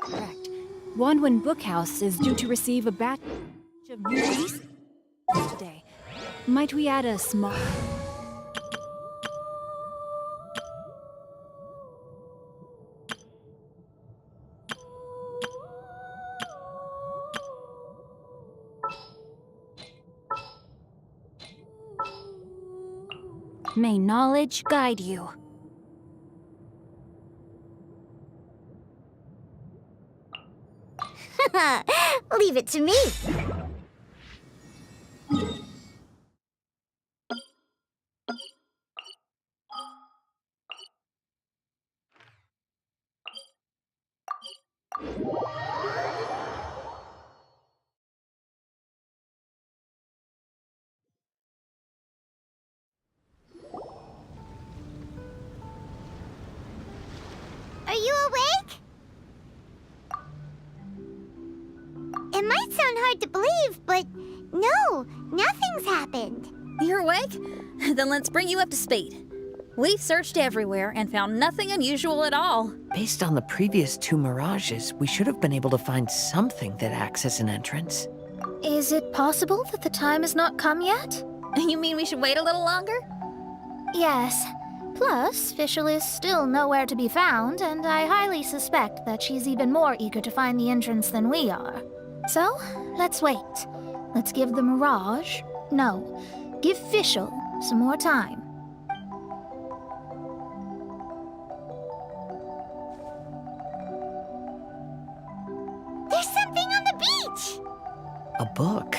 Correct. Wanwen Bookhouse is due to receive a batch of new releases today. Might we add a small... May knowledge guide you. Leave it to me. Are you awake? It might sound hard to believe, but no, nothing's happened. You're awake? Then let's bring you up to speed. We've searched everywhere and found nothing unusual at all. Based on the previous 2 mirages, we should have been able to find something that acts as an entrance. Is it possible that the time has not come yet? You mean we should wait a little longer? Yes. Plus, Fischl is still nowhere to be found, and I highly suspect that she's even more eager to find the entrance than we are. So, let's wait. Let's give the Mirage... No, give Fischl some more time. There's something on the beach! A book.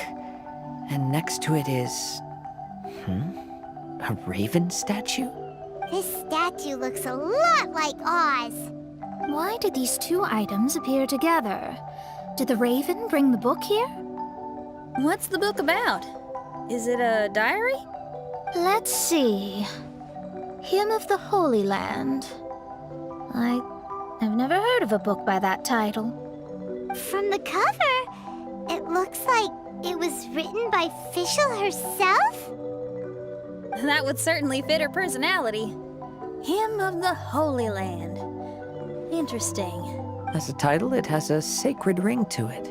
And next to it is... a raven statue? This statue looks a lot like Oz. Why did these 2 items appear together? Did the raven bring the book here? What's the book about? Is it a diary? Let's see. Hymn of the Holy Land. I've never heard of a book by that title. From the cover, it looks like it was written by Fischl herself? That would certainly fit her personality. Hymn of the Holy Land. Interesting. As a title, it has a sacred ring to it.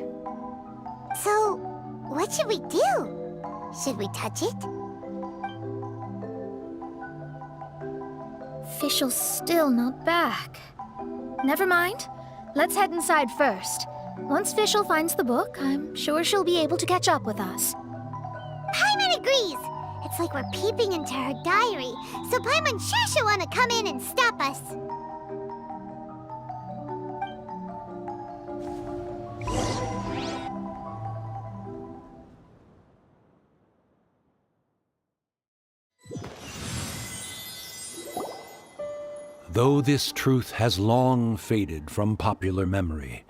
So, what should we do? Should we touch it? Fischl's still not back. Never mind. Let's head inside first. Once Fischl finds the book, I'm sure she'll be able to catch up with us. Paimon agrees! It's like we're peeping into her diary, so Paimon's sure she'll want to come in and stop us. Though this truth has long faded from popular memory,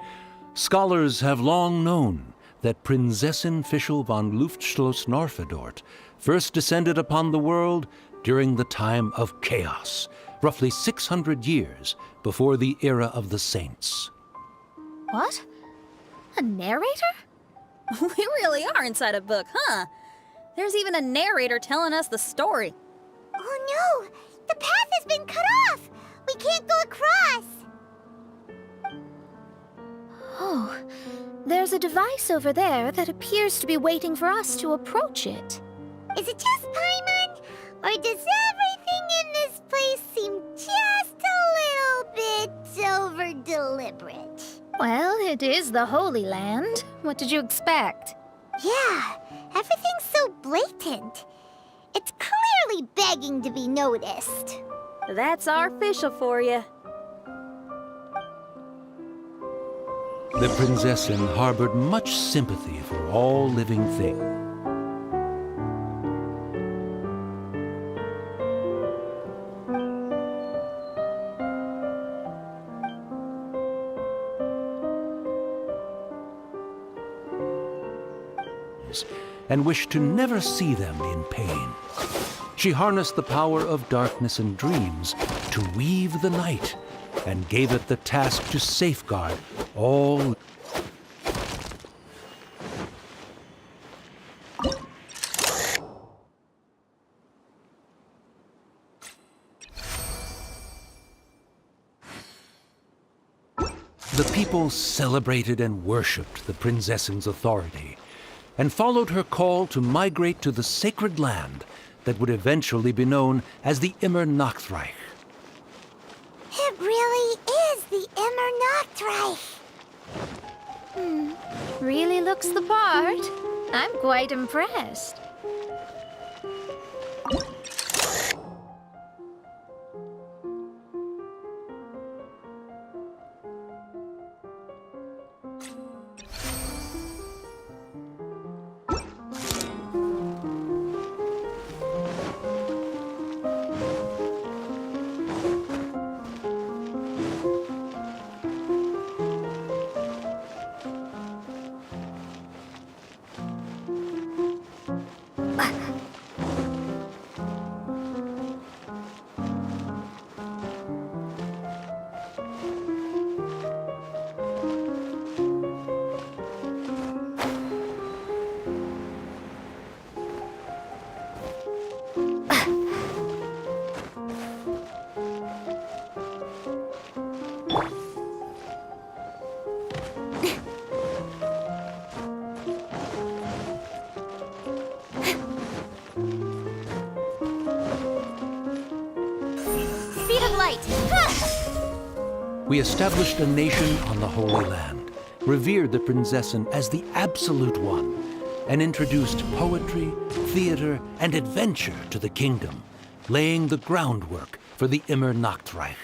scholars have long known that Prinzessin Fischl von Luftschloss-Norfedort first descended upon the world during the time of chaos, roughly 600 years before the era of the saints. What? A narrator? We really are inside a book, huh? There's even a narrator telling us the story. Oh no! The path has been cut off! We can't go across! Oh, there's a device over there that appears to be waiting for us to approach it. Is it just Paimon? Or does everything in this place seem just a little bit over-deliberate? Well, it is the Holy Land. What did you expect? Yeah, everything's so blatant. It's clearly begging to be noticed. That's our Fischl for you. The Prinzessin harbored much sympathy for all living things. And wished to never see them in pain. She harnessed the power of darkness and dreams to weave the night, and gave it the task to safeguard all. The people celebrated and worshipped the Prinzessin's authority, and followed her call to migrate to the sacred land that would eventually be known as the Immernachttreich. It really is the Immernachttreich. Really looks the part. I'm quite impressed. Speed of light. We established a nation on the Holy Land, revered the Prinzessin as the Absolute One, and introduced poetry, theater, and adventure to the kingdom, laying the groundwork for the Immernachttreich.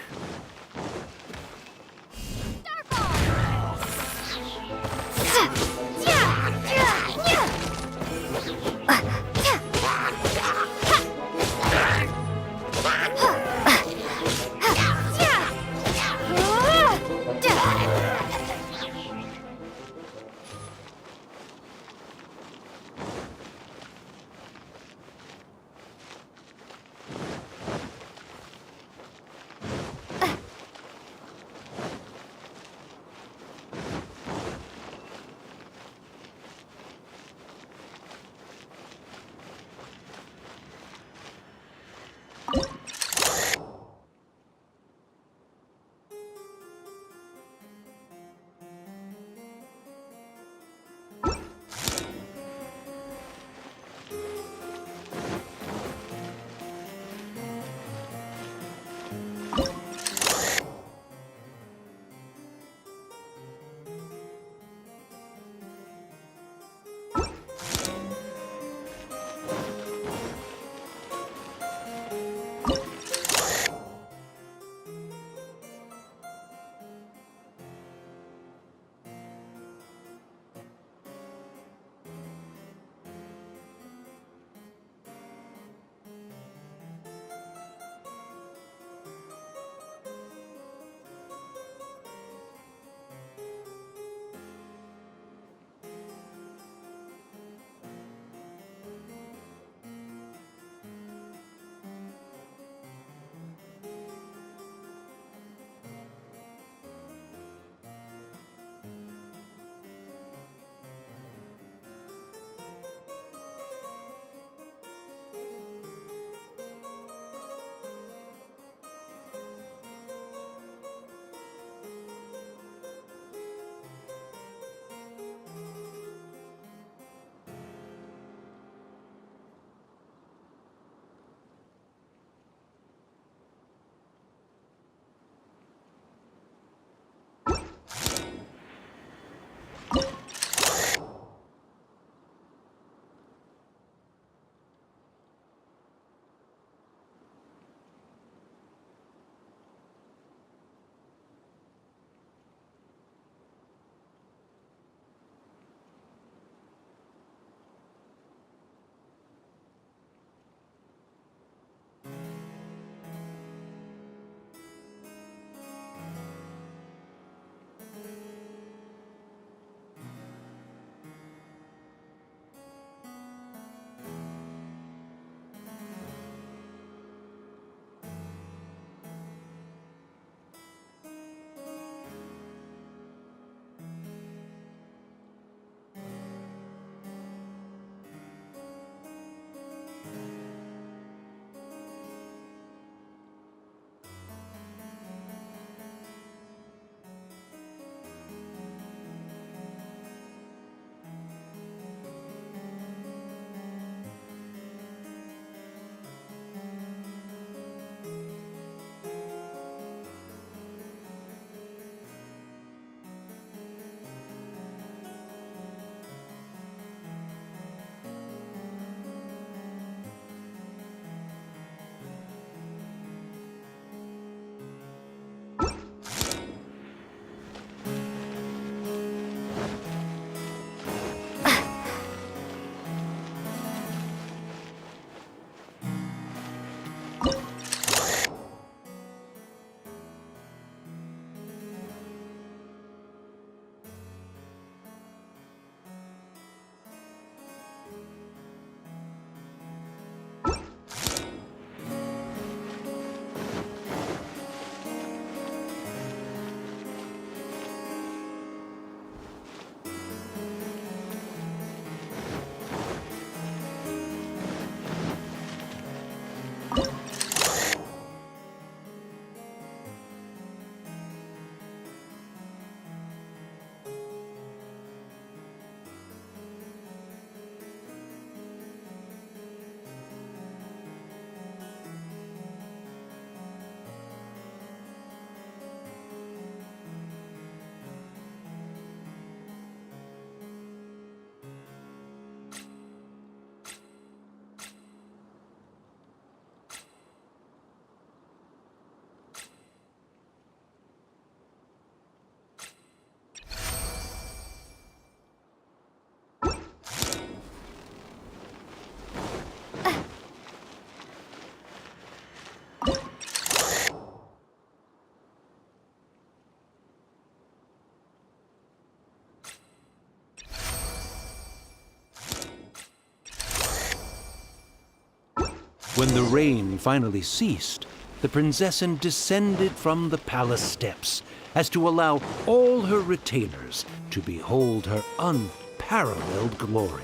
When the rain finally ceased, the Prinzessin descended from the palace steps as to allow all her retainers to behold her unparalleled glory.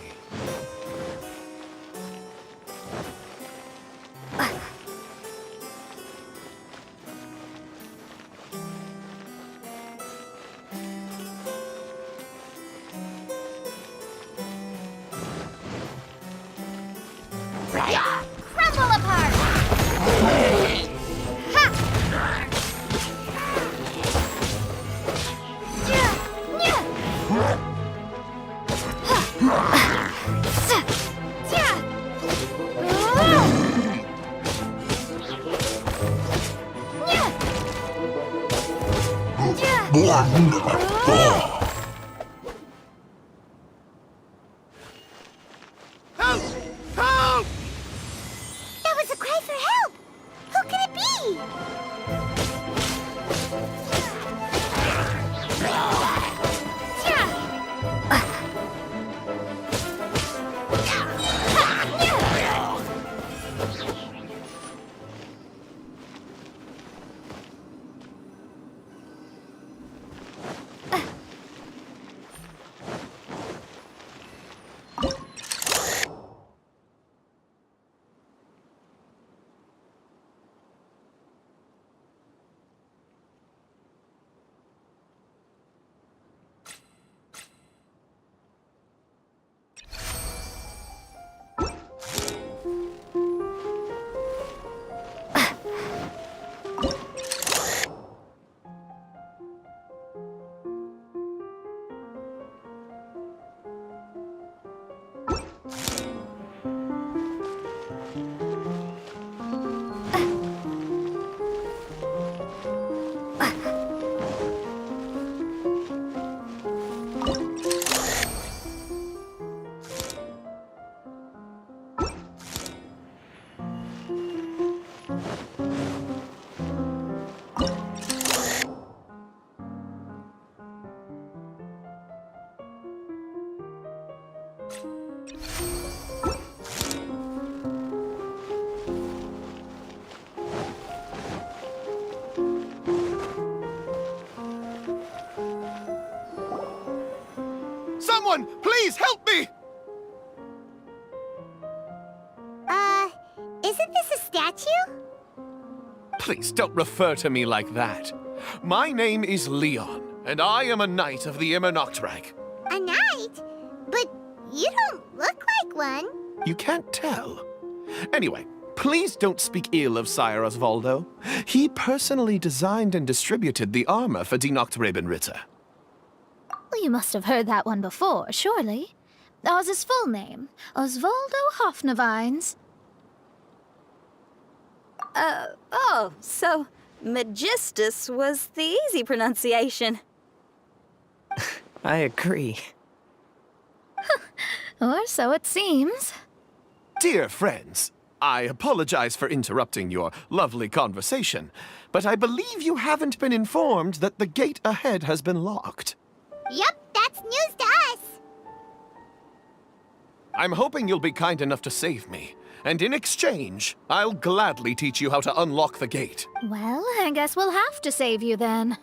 Crumble apart! Help! Help! That was a cry for help! Who could it be? Someone, please help me! Isn't this a statue? Please don't refer to me like that. My name is Leon, and I am a knight of the Immernachttreich. A knight? But you don't look like one. You can't tell. Anyway, please don't speak ill of Sire Osvaldo. He personally designed and distributed the armor for Die Nachtrebenritter. Well, you must have heard that one before, surely. That was his full name, Osvaldo Hofnevines. So Magistus was the easy pronunciation. I agree. Or so it seems. Dear friends, I apologize for interrupting your lovely conversation, but I believe you haven't been informed that the gate ahead has been locked. Yup, that's news to us. I'm hoping you'll be kind enough to save me, and in exchange, I'll gladly teach you how to unlock the gate. Well, I guess we'll have to save you then.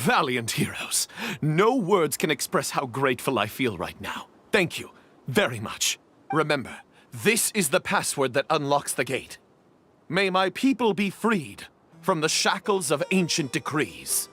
valiant heroes. No words can express how grateful I feel right now. Thank you very much. Remember, this is the password that unlocks the gate. May my people be freed from the shackles of ancient decrees.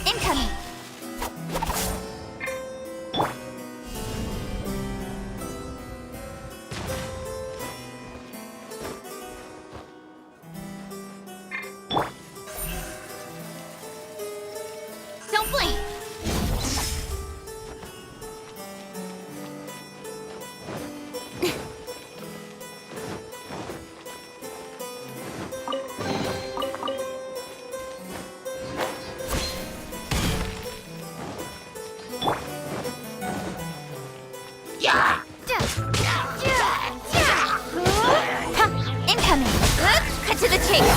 Incoming! Don't blink! Incoming! Cut to the chase!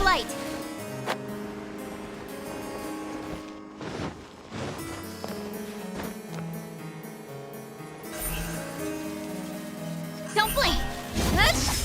light! Don't blink! Hush!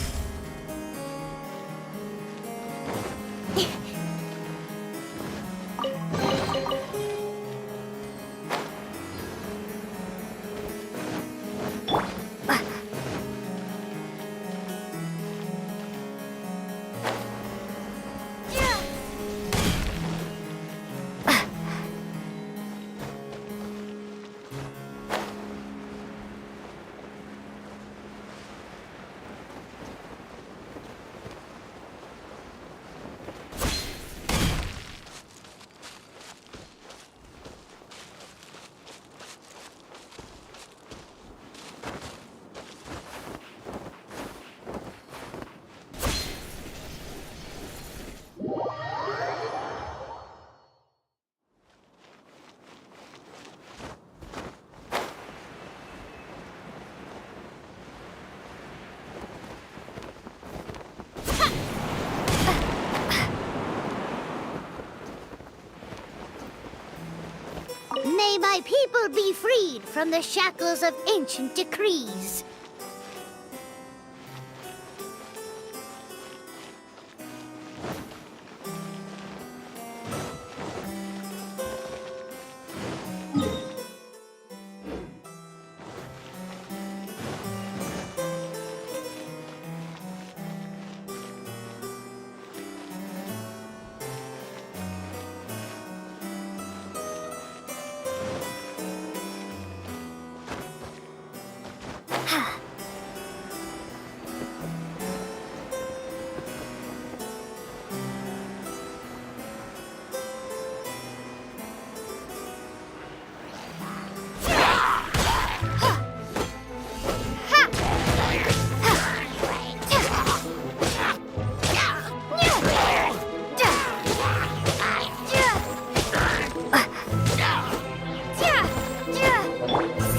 May my people be freed from the shackles of ancient decrees.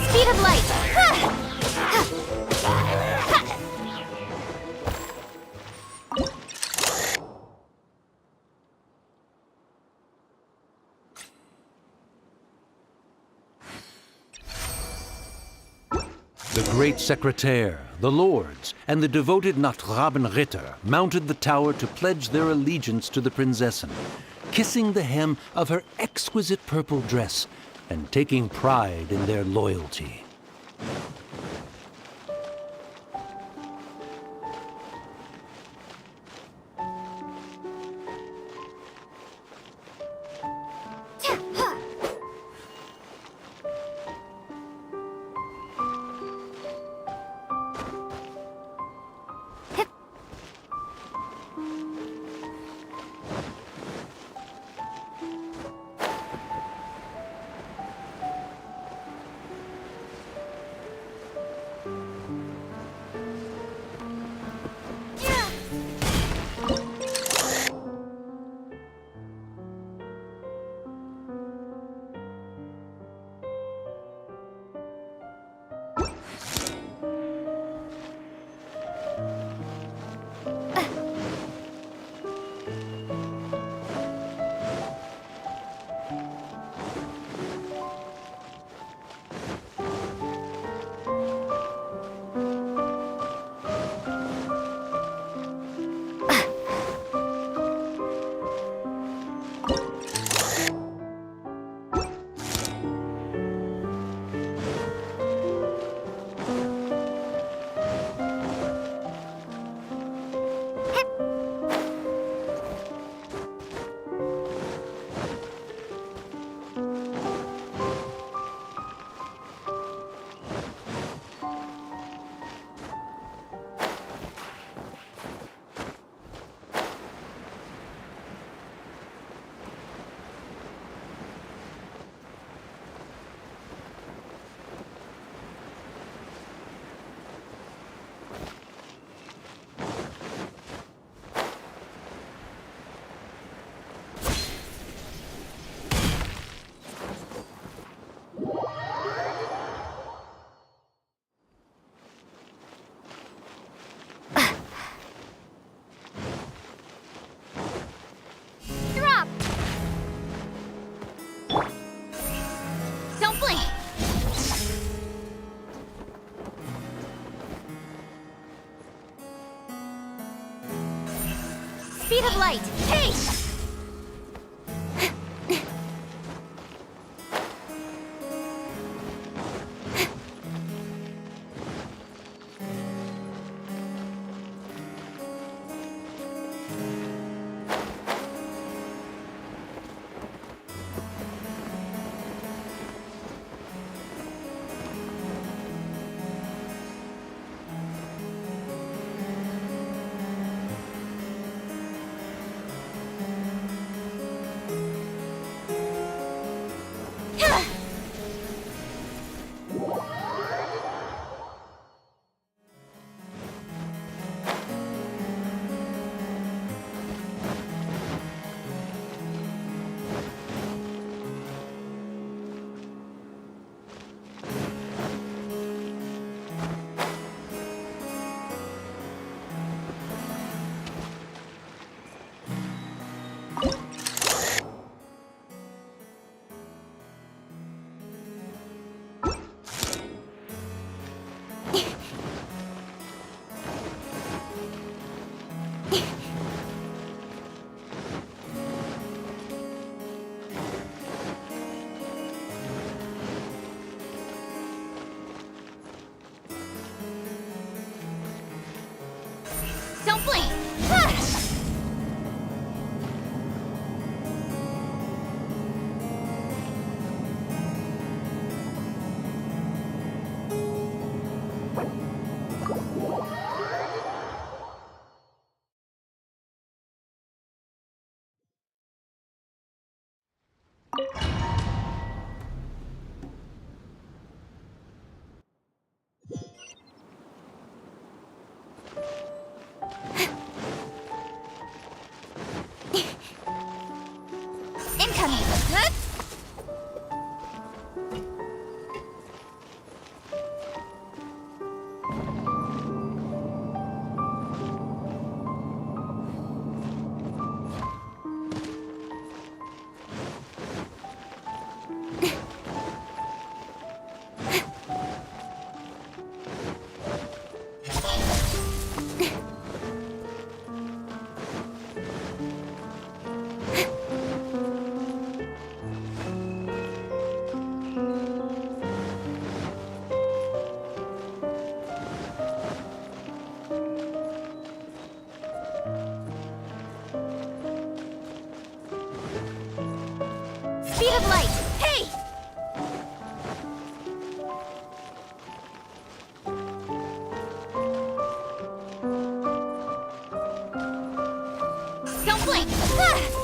Speed of light! The great secretaire, the lords, and the devoted Nachtrabenritter mounted the tower to pledge their allegiance to the Prinzessin, kissing the hem of her exquisite purple dress and taking pride in their loyalty. Speed of light! Hey! Don't blink! Incoming! Huh? Speed of light! Hey! Don't blink! Ah!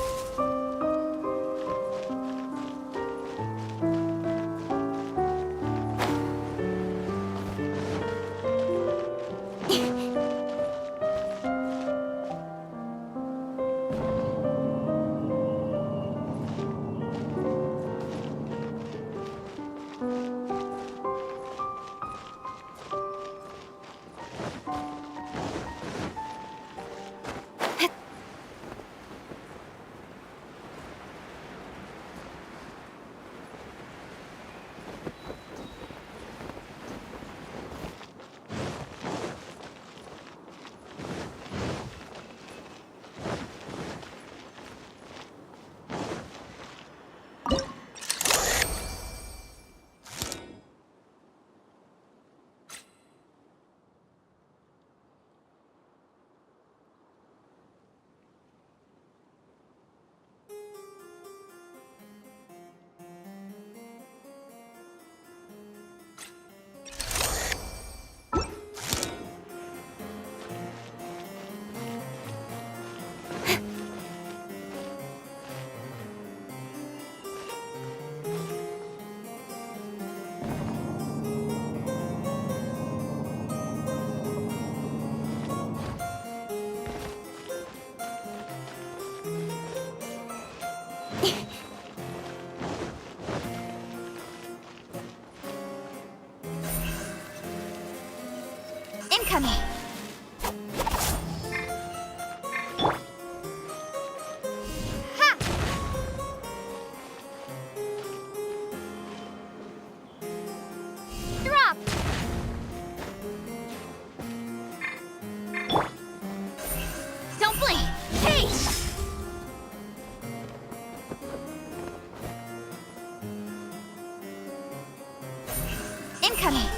Incoming! Ha! Drop! Don't blink! Hey! Incoming!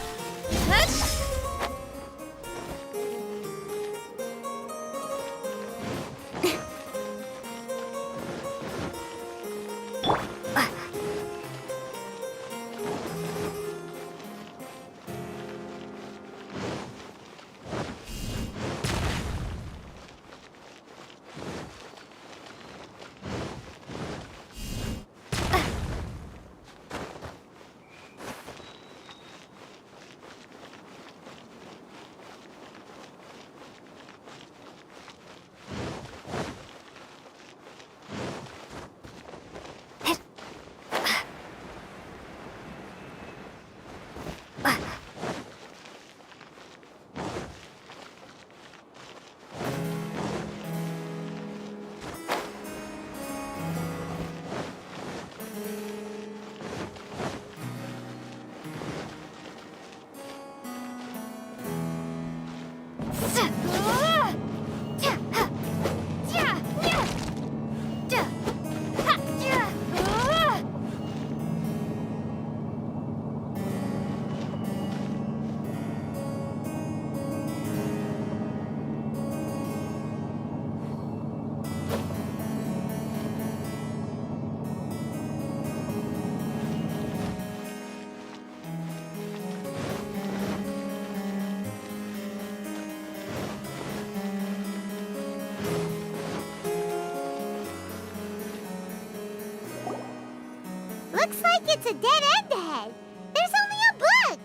Looks like it's a dead end ahead. There's only a book.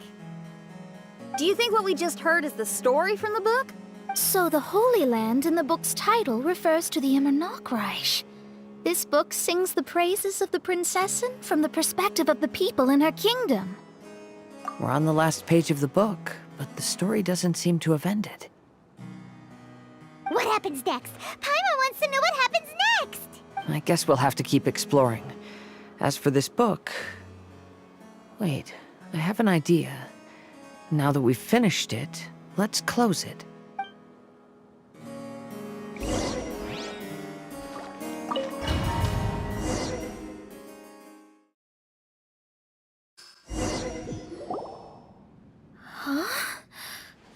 Do you think what we just heard is the story from the book? So the Holy Land in the book's title refers to the Immernachttreich. This book sings the praises of the Prinzessin from the perspective of the people in her kingdom. We're on the last page of the book, but the story doesn't seem to have ended. What happens next? Paimon wants to know what happens next. I guess we'll have to keep exploring. As for this book... Wait, I have an idea. Now that we've finished it, let's close it.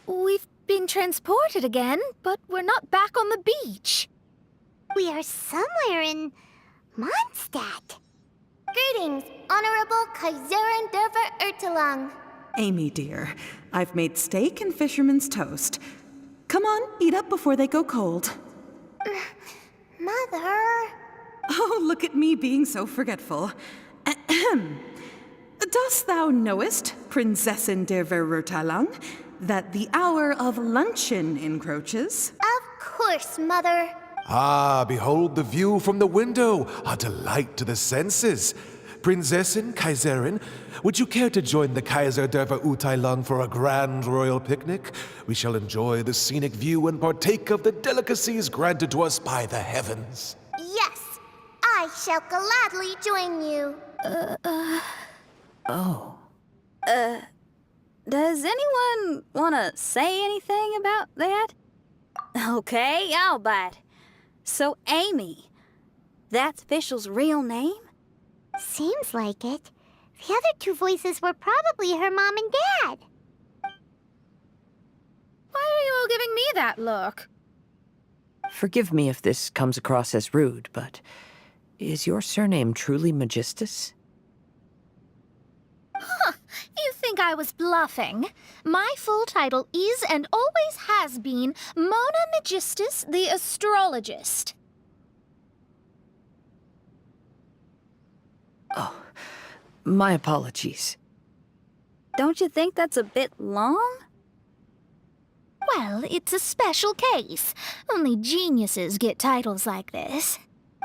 We've been transported again, but we're not back on the beach. We are somewhere in Mondstadt. Greetings, Honorable Kaiserin Derver Ertelang. Amy, dear, I've made steak and fisherman's toast. Come on, eat up before they go cold. Mother... Oh, look at me being so forgetful. Ahem. Dost thou knowest, Prinzessin der Verurteilung, that the hour of luncheon encroaches? Of course, Mother. Ah, behold the view from the window, a delight to the senses. Prinzessin, Kaiserin, would you care to join the Kaiser der Verurteilung for a grand royal picnic? We shall enjoy the scenic view and partake of the delicacies granted to us by the heavens. Yes, I shall gladly join you. Oh. Does anyone want to say anything about that? Okay, I'll bite. So, Amy, that's Fischl's real name? Seems like it. The other two voices were probably her mom and dad. Why are you all giving me that look? Forgive me if this comes across as rude, but is your surname truly Magistus? You think I was bluffing? My full title is and always has been Mona Magistus the Astrologist. Oh, my apologies. Don't you think that's a bit long? Well, it's a special case. Only geniuses get titles like this.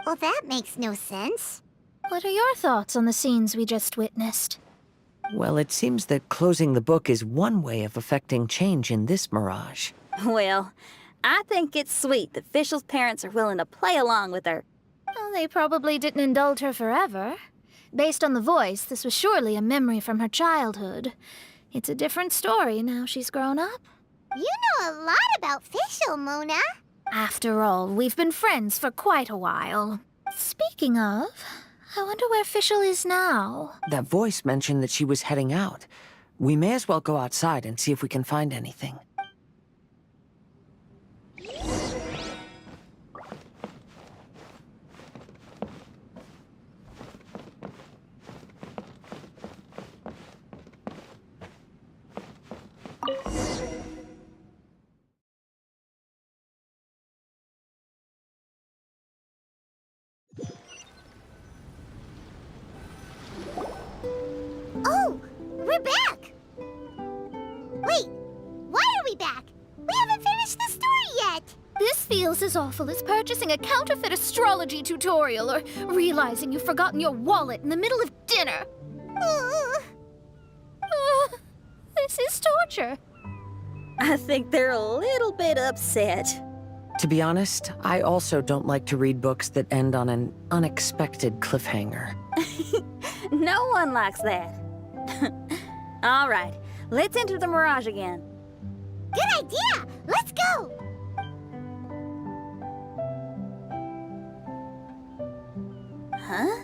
Well, that makes no sense. What are your thoughts on the scenes we just witnessed? Well, it seems that closing the book is one way of affecting change in this mirage. Well, I think it's sweet that Fischl's parents are willing to play along with her. Well, they probably didn't indulge her forever. Based on the voice, this was surely a memory from her childhood. It's a different story now she's grown up. You know a lot about Fischl, Mona. After all, we've been friends for quite a while. Speaking of, I wonder where Fischl is now. That voice mentioned that she was heading out. We may as well go outside and see if we can find anything. Oh, we're back! Wait, why are we back? We haven't finished the story yet! This feels as awful as purchasing a counterfeit astrology tutorial or realizing you've forgotten your wallet in the middle of dinner. This is torture. I think they're a little bit upset. To be honest, I also don't like to read books that end on an unexpected cliffhanger. No one likes that. All right, let's enter the Mirage again. Good idea! Let's go! Huh?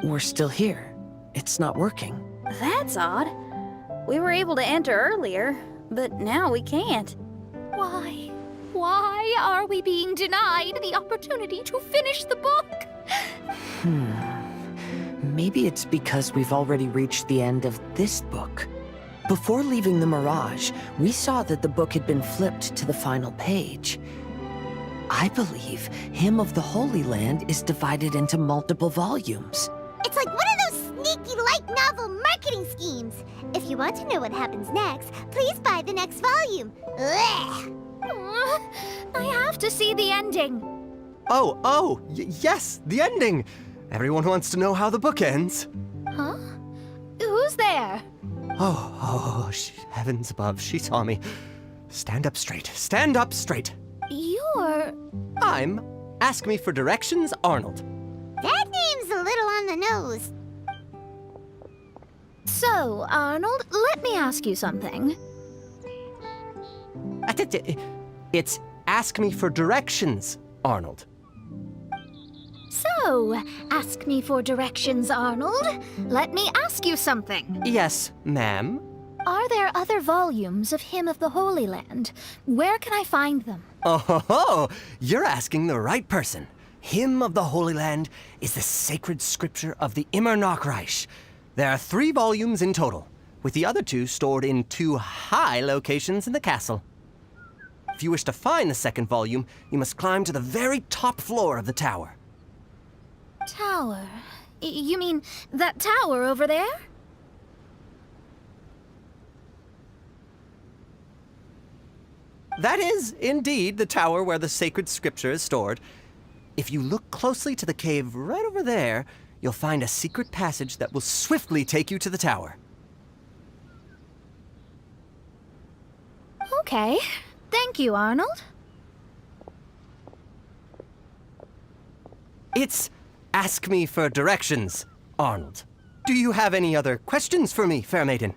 We're still here. It's not working. That's odd. We were able to enter earlier, but now we can't. Why? Why are we being denied the opportunity to finish the book? Maybe it's because we've already reached the end of this book. Before leaving the Mirage, we saw that the book had been flipped to the final page. I believe Hymn of the Holy Land is divided into multiple volumes. It's like one of those sneaky light novel marketing schemes. If you want to know what happens next, please buy the next volume. Ugh. I have to see the ending. Yes, the ending. Everyone wants to know how the book ends. Huh? Who's there? Heavens above, she saw me. Stand up straight, stand up straight. You're... I'm Ask Me for Directions, Arnold. That name's a little on the nose. So, Arnold, let me ask you something. It's Ask Me for Directions, Arnold. So, ask me for directions, Arnold. Let me ask you something. Yes, ma'am. Are there other volumes of Hymn of the Holy Land? Where can I find them? Oh, you're asking the right person. Hymn of the Holy Land is the sacred scripture of the Immernachttreich. There are 3 volumes in total, with the other 2 stored in 2 high locations in the castle. If you wish to find the second volume, you must climb to the very top floor of the tower. Tower? You mean that tower over there? That is, indeed, the tower where the sacred scripture is stored. If you look closely to the cave right over there, you'll find a secret passage that will swiftly take you to the tower. Okay. Thank you, Arnold. It's Ask Me for Directions, Arnold. Do you have any other questions for me, fair maiden?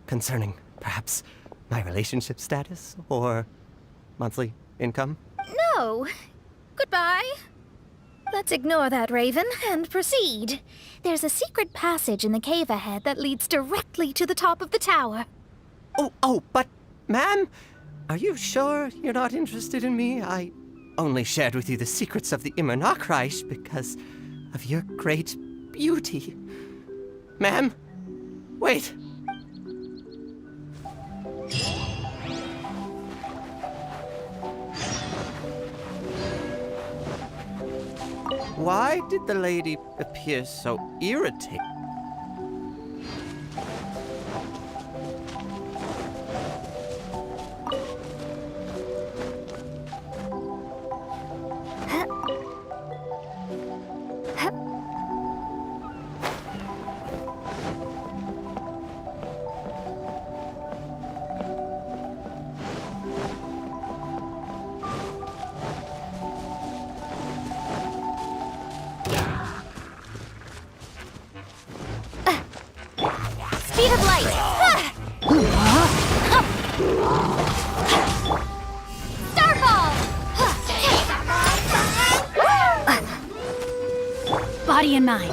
Concerning, perhaps, my relationship status or monthly income? No. Goodbye. Let's ignore that, Raven, and proceed. There's a secret passage in the cave ahead that leads directly to the top of the tower. But, ma'am, are you sure you're not interested in me? I only shared with you the secrets of the Immernachttreich because of your great beauty. Ma'am, wait. Why did the lady appear so irritated? Speed of light! Starball! Body and mind.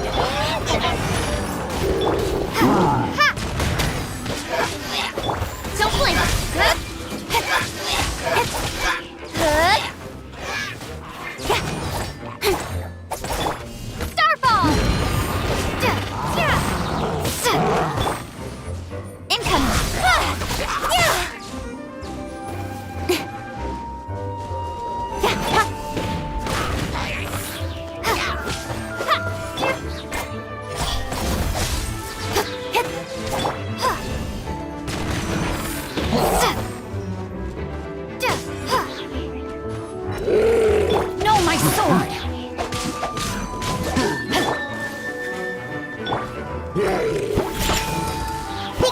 Think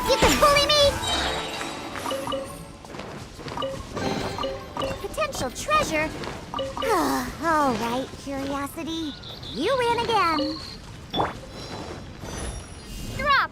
you can bully me? Potential treasure? All right, Curiosity. You win again. Drop!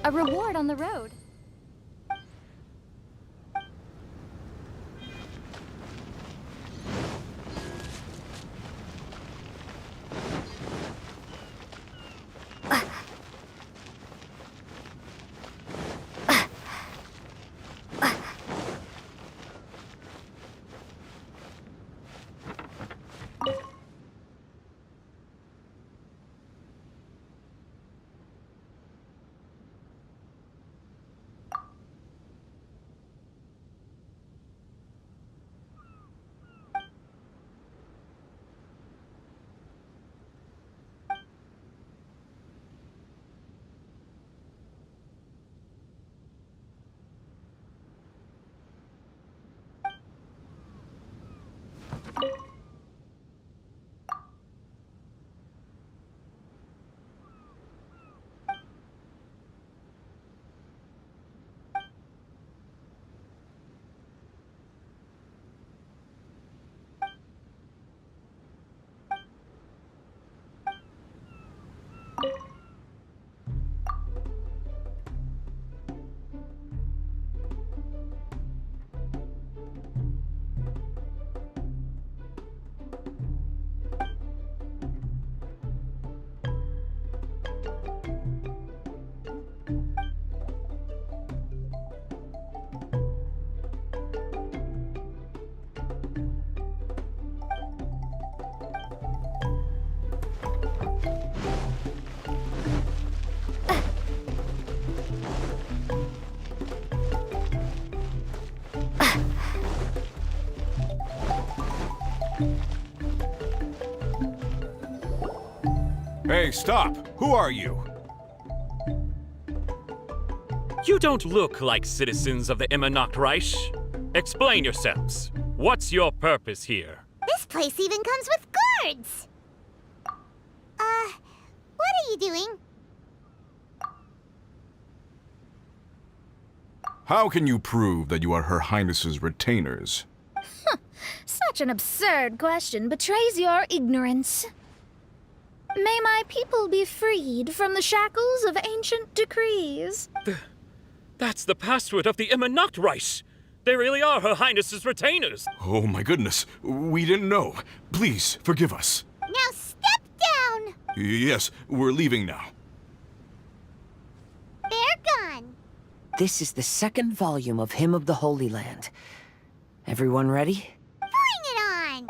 A reward on the road. Hey, stop! Who are you? You don't look like citizens of the Immernachttreich. Explain yourselves. What's your purpose here? This place even comes with guards! What are you doing? How can you prove that you are Her Highness's retainers? Such an absurd question betrays your ignorance. May my people be freed from the shackles of ancient decrees. That's the password of the Immernachttreich. They really are Her Highness's retainers. Oh my goodness, we didn't know. Please, forgive us. Now step down! Yes, we're leaving now. They're gone. This is the second volume of Hymn of the Holy Land. Everyone ready? Bring it on!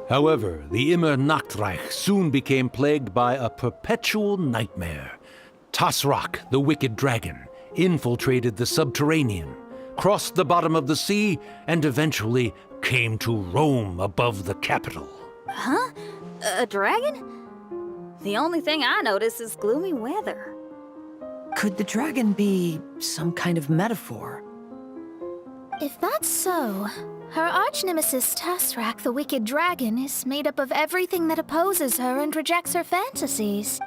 However, the Immernachttreich soon became plagued by a perpetual nightmare. Tasrak, the wicked dragon, infiltrated the subterranean, crossed the bottom of the sea, and eventually came to roam above the capital. Huh? A dragon? The only thing I notice is gloomy weather. Could the dragon be some kind of metaphor? If that's so, her arch-nemesis Tasrak, the wicked dragon, is made up of everything that opposes her and rejects her fantasies.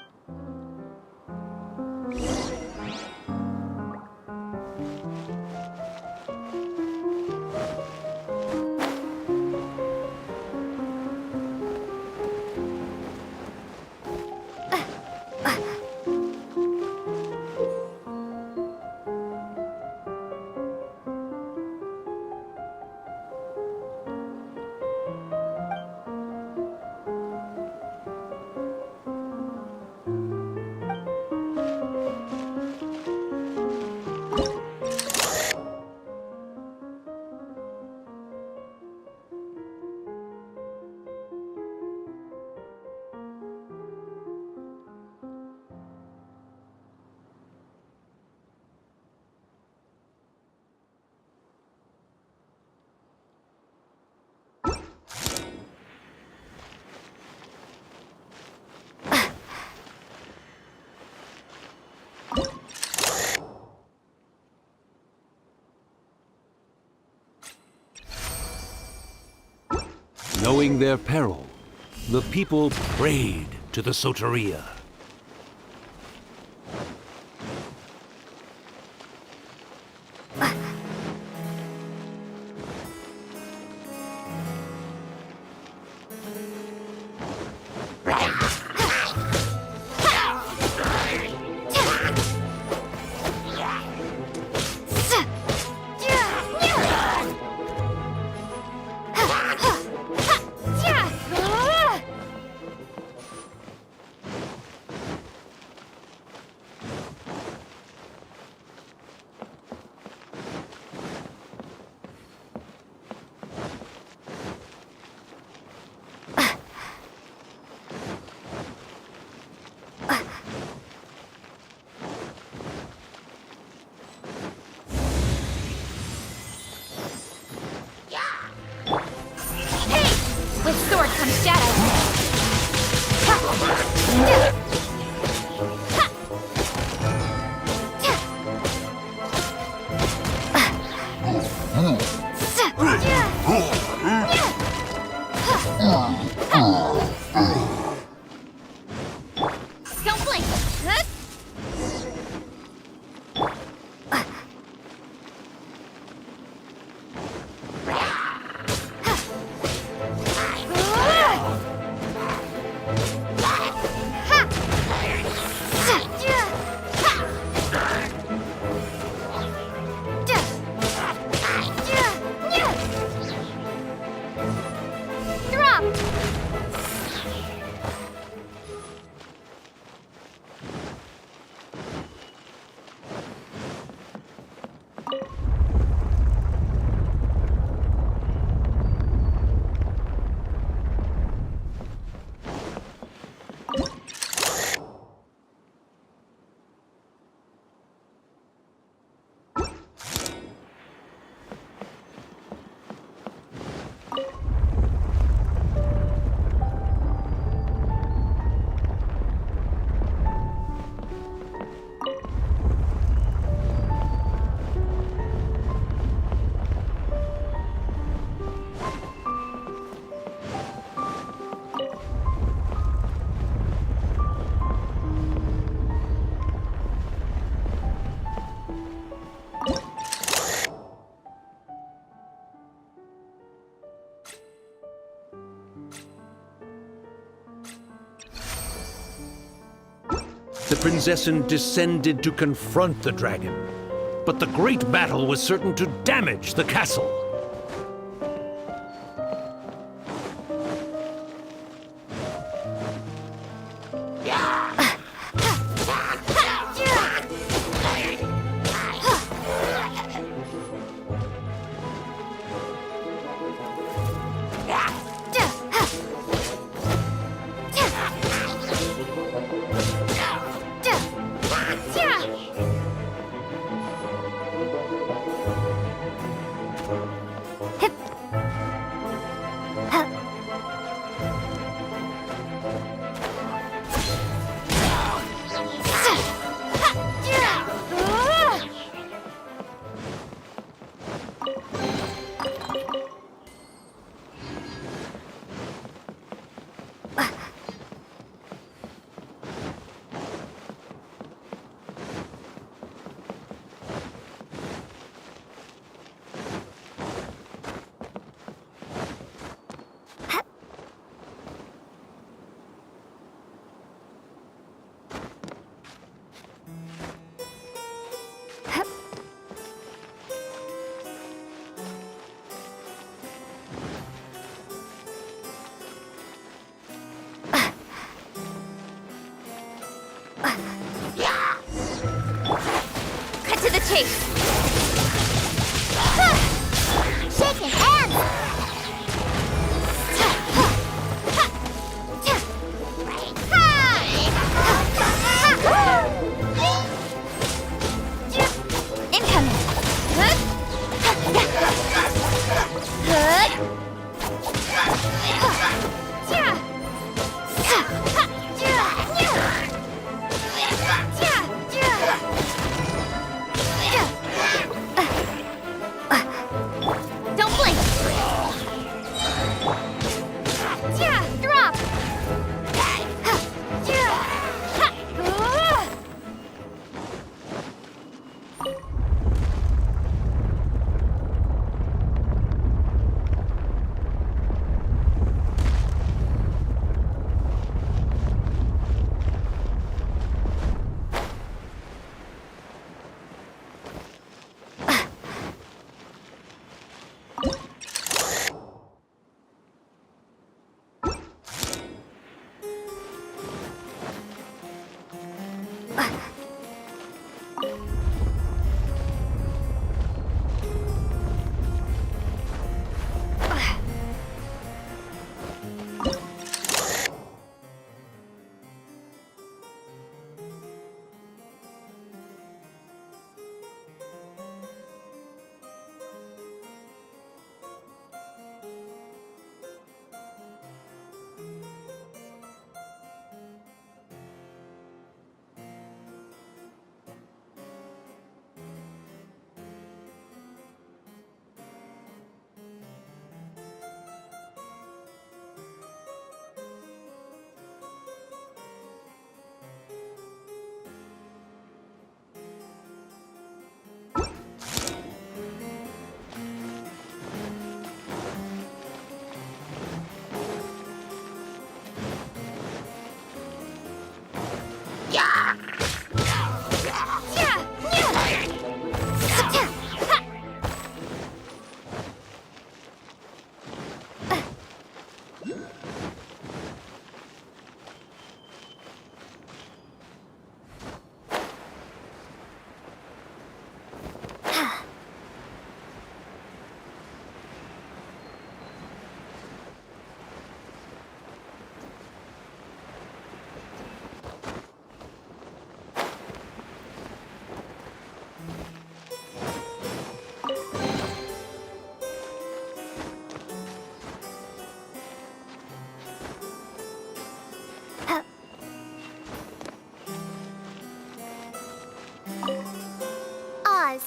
Knowing their peril, the people prayed to the Soteria. With sword comes shadow. Don't blink! The Prinzessin descended to confront the dragon, but the great battle was certain to damage the castle. case. Shaking hands! Incoming! Don't blink! Drop!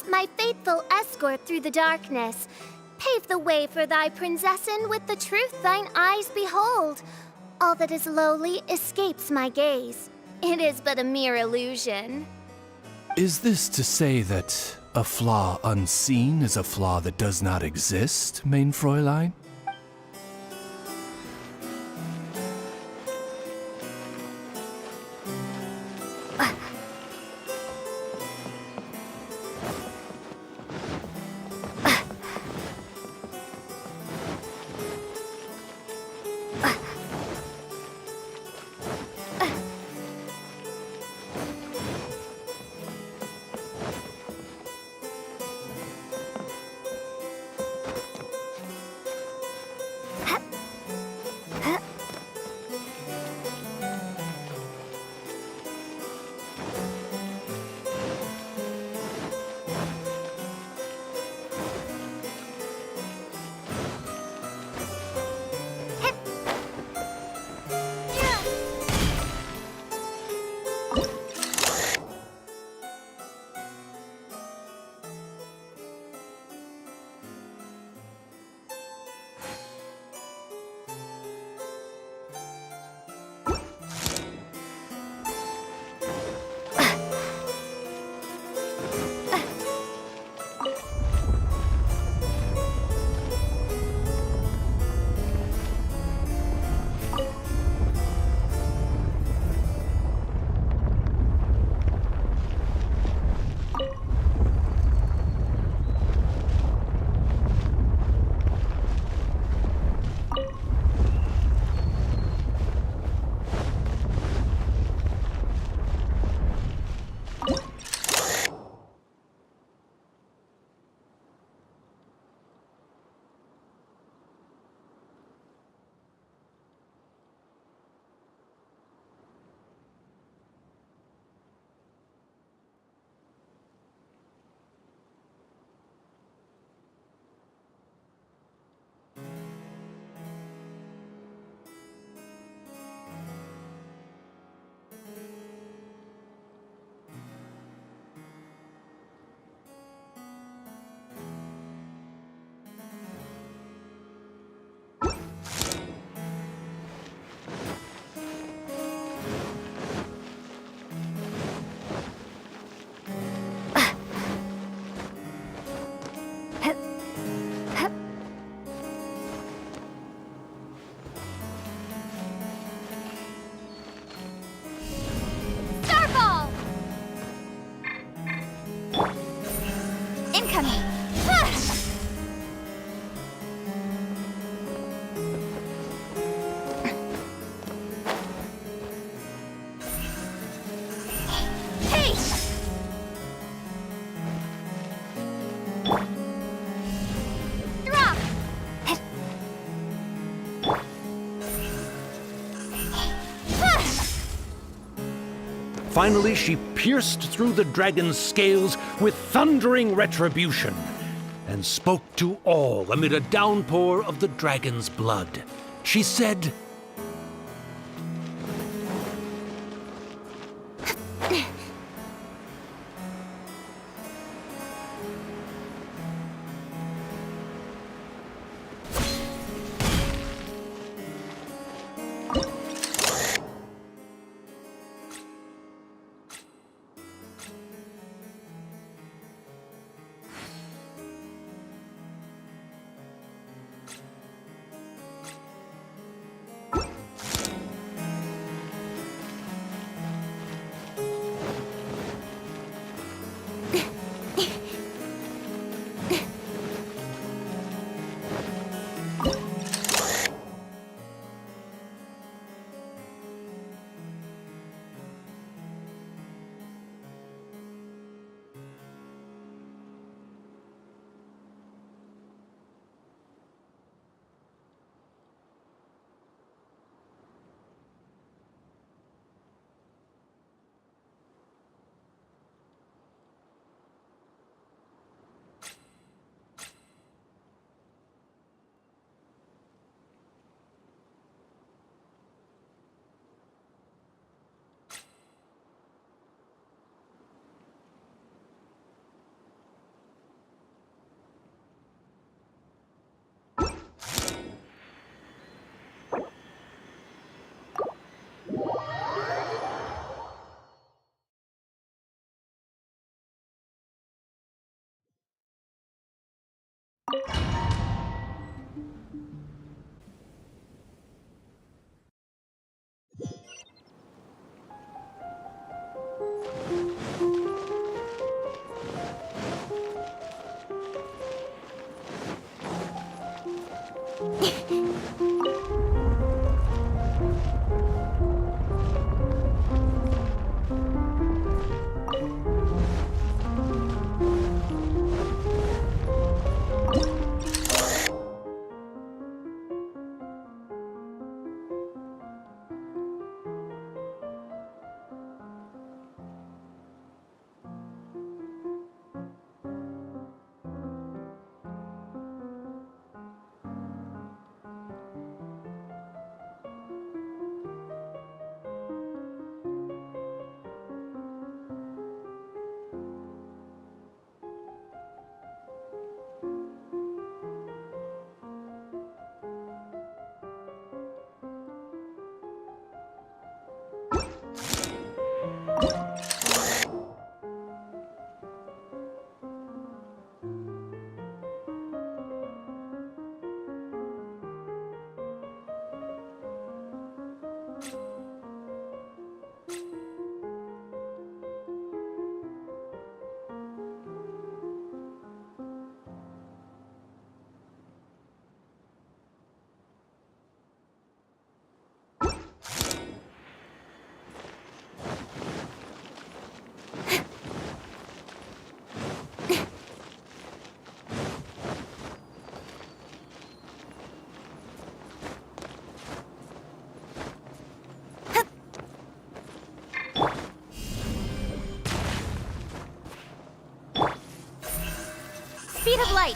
My faithful escort through the darkness, pave the way for thy princessen with the truth thine eyes behold. All that is lowly escapes my gaze. It is but a mere illusion. Is this to say that a flaw unseen is a flaw that does not exist, mein Fräulein? Finally, she pierced through the dragon's scales with thundering retribution and spoke to all amid a downpour of the dragon's blood. She said, Speed of light.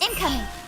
Incoming.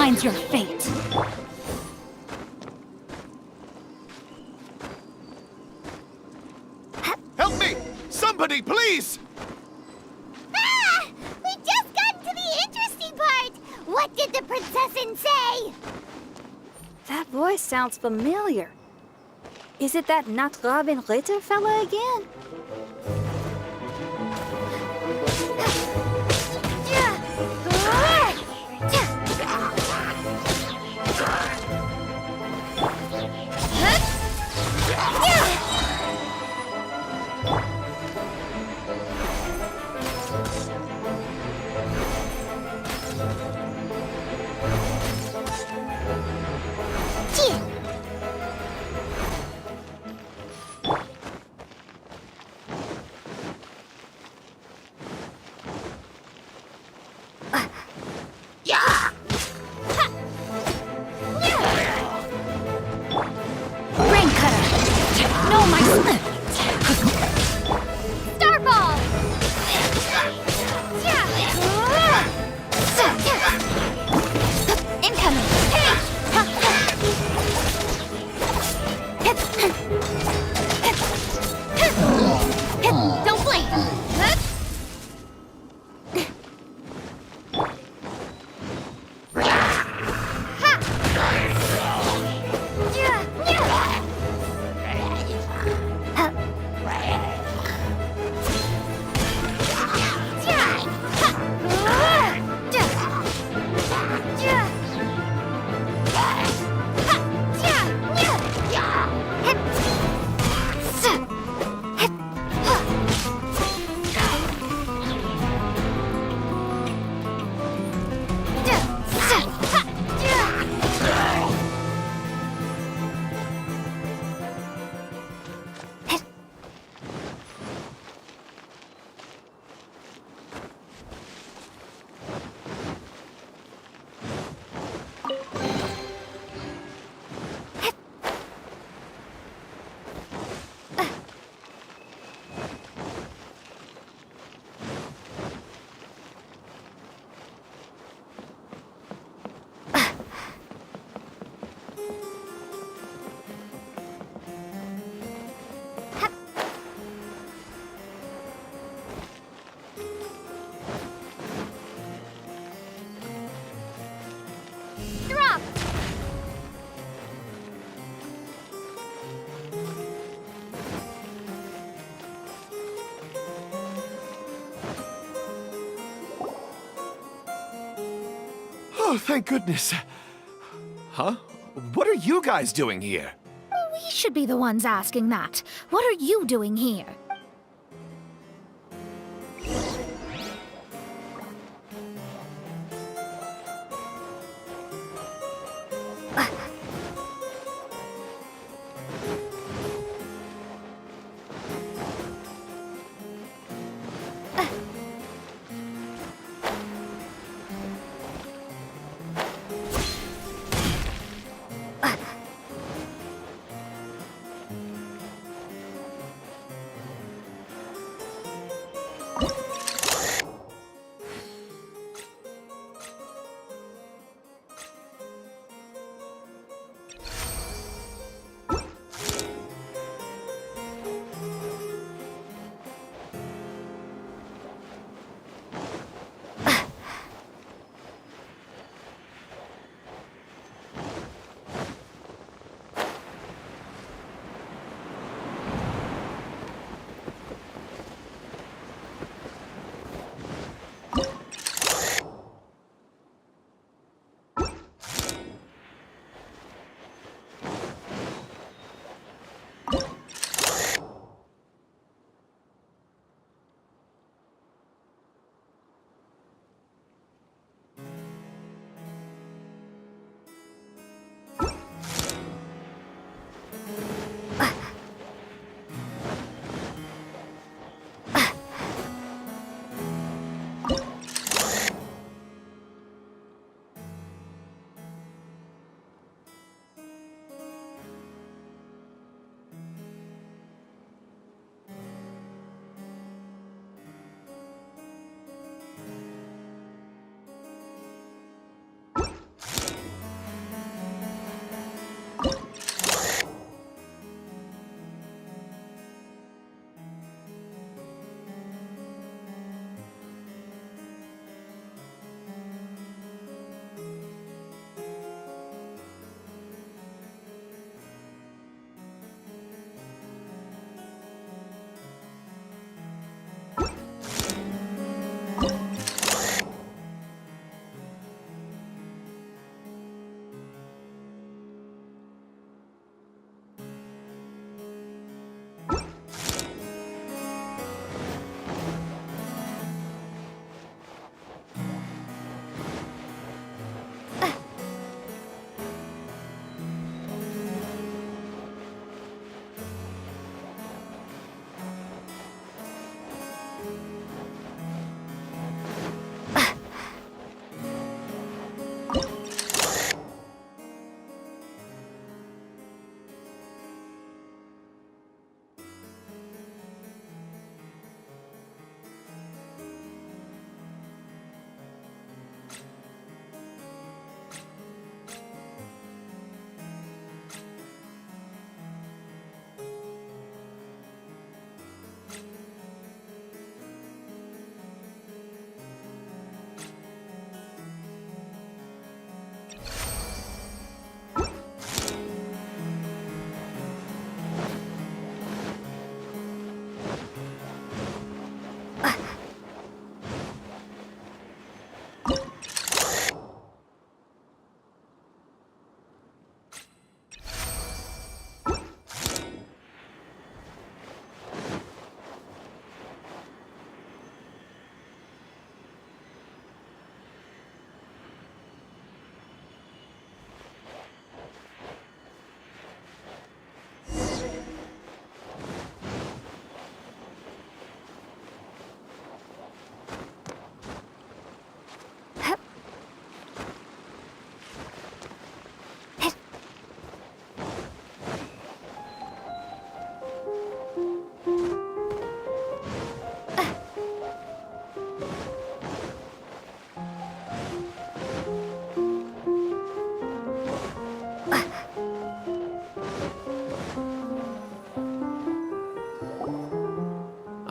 finds your fate. Help me! Somebody, please! Ah! We just got to the interesting part! What did the princessin say? That voice sounds familiar. Is it that Not Robin Ritter fella again? Rain cutter! No, my Starball! incoming! Don't blink! Drop! Oh, thank goodness. Huh? What are you guys doing here? We should be the ones asking that. What are you doing here?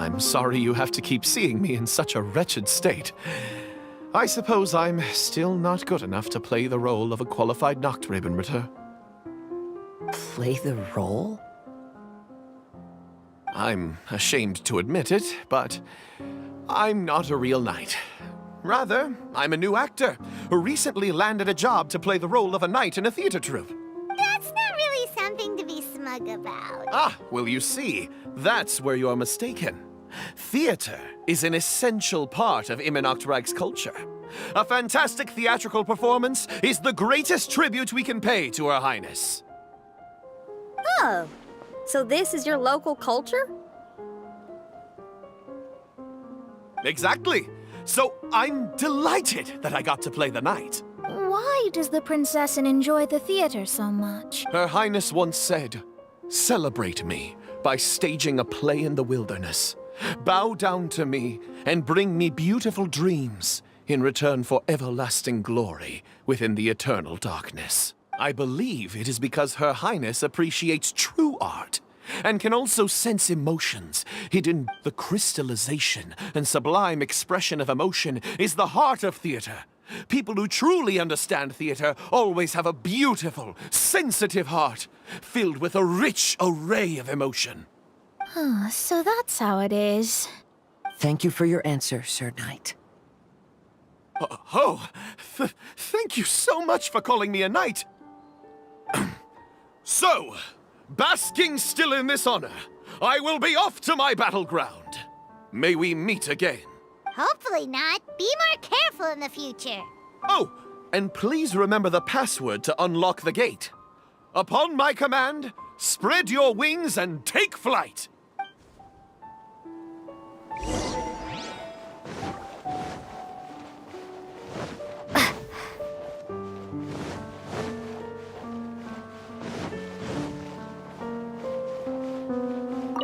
I'm sorry you have to keep seeing me in such a wretched state. I suppose I'm still not good enough to play the role of a qualified Nachtrebenritter. Play the role? I'm ashamed to admit it, but I'm not a real knight. Rather, I'm a new actor who recently landed a job to play the role of a knight in a theater troupe. That's not really something to be smug about. Ah, well, you see, that's where you're mistaken. Theater is an essential part of Immernachttreich's culture. A fantastic theatrical performance is the greatest tribute we can pay to Her Highness. Oh, so this is your local culture? Exactly. So I'm delighted that I got to play the knight. Why does the princess enjoy the theater so much? Her Highness once said, "Celebrate me by staging a play in the wilderness. Bow down to me and bring me beautiful dreams in return for everlasting glory within the eternal darkness." I believe it is because Her Highness appreciates true art and can also sense emotions hidden. The crystallization and sublime expression of emotion is the heart of theater. People who truly understand theater always have a beautiful, sensitive heart filled with a rich array of emotion. Oh, so that's how it is. Thank you for your answer, Sir Knight. Thank you so much for calling me a knight. So, basking still in this honor, I will be off to my battleground. May we meet again. Hopefully not. Be more careful in the future. Oh, and please remember the password to unlock the gate. Upon my command, spread your wings and take flight.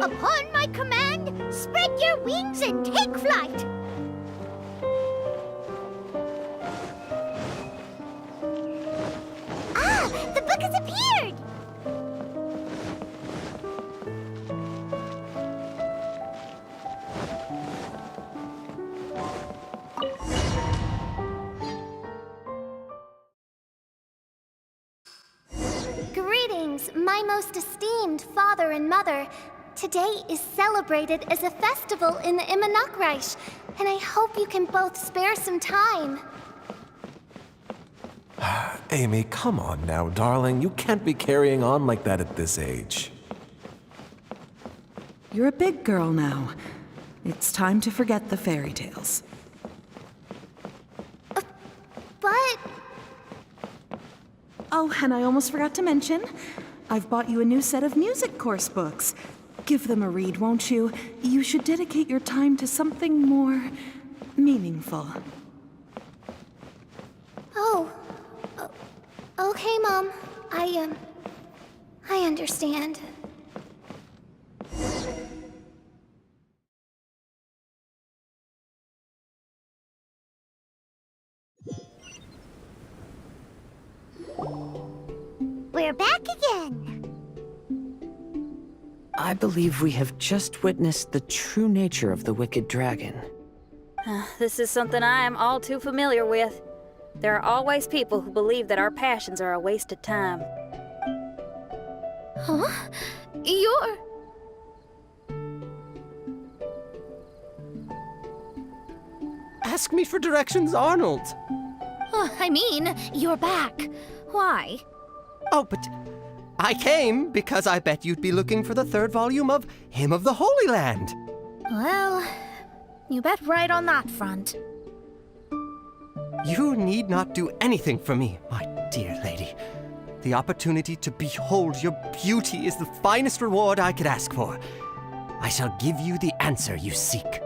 Upon my command, spread your wings and take flight. Ah, the book has appeared. Greetings, my most esteemed father and mother. Today is celebrated as a festival in the Immernachttreich, and I hope you can both spare some time. Amy, come on now, darling. You can't be carrying on like that at this age. You're a big girl now. It's time to forget the fairy tales. But... Oh, and I almost forgot to mention, I've bought you a new set of music course books. Give them a read, won't you? You should dedicate your time to something more meaningful. Oh. Okay, Mom. I understand. We're back again. I believe we have just witnessed the true nature of the wicked dragon. This is something I am all too familiar with. There are always people who believe that our passions are a waste of time. Huh? You're... Ask me for directions, Arnold. I mean, you're back. Why? Oh, but I came because I bet you'd be looking for the third volume of Hymn of the Holy Land. Well, you bet right on that front. You need not do anything for me, my dear lady. The opportunity to behold your beauty is the finest reward I could ask for. I shall give you the answer you seek.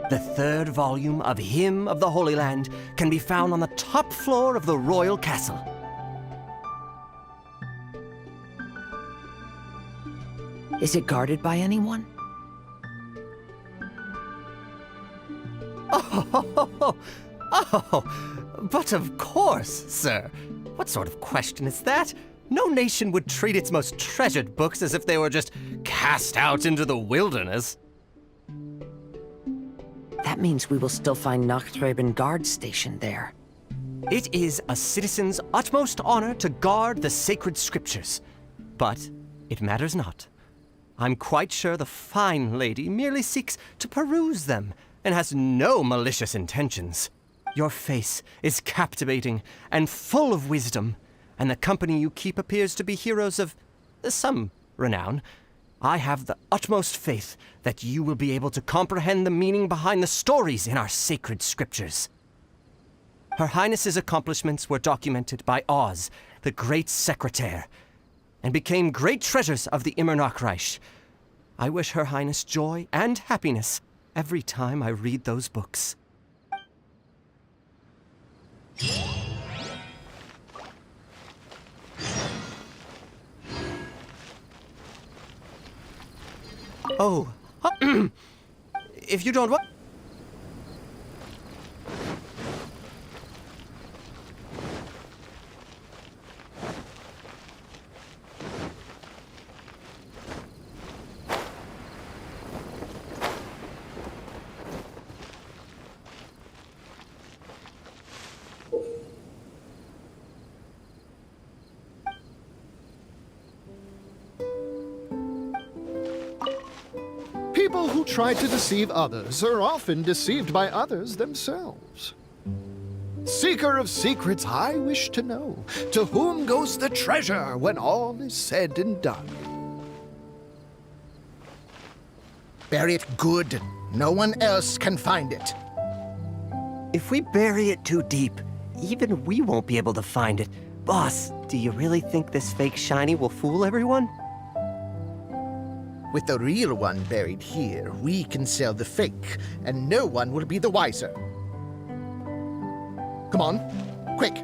The third volume of Hymn of the Holy Land can be found on the top floor of the royal castle. Is it guarded by anyone? Oh, but of course, sir. What sort of question is that? No nation would treat its most treasured books as if they were just cast out into the wilderness. That means we will still find Nachttreben guard stationed there. It is a citizen's utmost honor to guard the sacred scriptures. But it matters not. I'm quite sure the fine lady merely seeks to peruse them and has no malicious intentions. Your face is captivating and full of wisdom, and the company you keep appears to be heroes of some renown. I have the utmost faith that you will be able to comprehend the meaning behind the stories in our sacred scriptures. Her Highness's accomplishments were documented by Oz, the great secretaire, and became great treasures of the Immernachttreich. I wish Her Highness joy and happiness every time I read those books. Oh, if you don't want... People who try to deceive others are often deceived by others themselves. Seeker of secrets, I wish to know, to whom goes the treasure when all is said and done? Bury it good. No one else can find it. If we bury it too deep, even we won't be able to find it. Boss, do you really think this fake shiny will fool everyone? With the real one buried here, we can sell the fake, and no one will be the wiser. Come on, quick.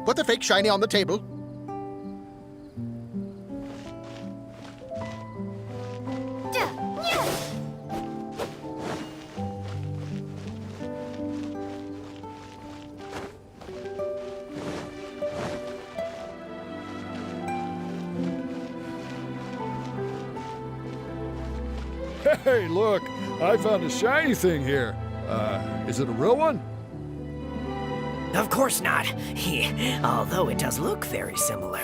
Put the fake shiny on the table. Hey, look, I found a shiny thing here. Is it a real one? Of course not. Although it does look very similar.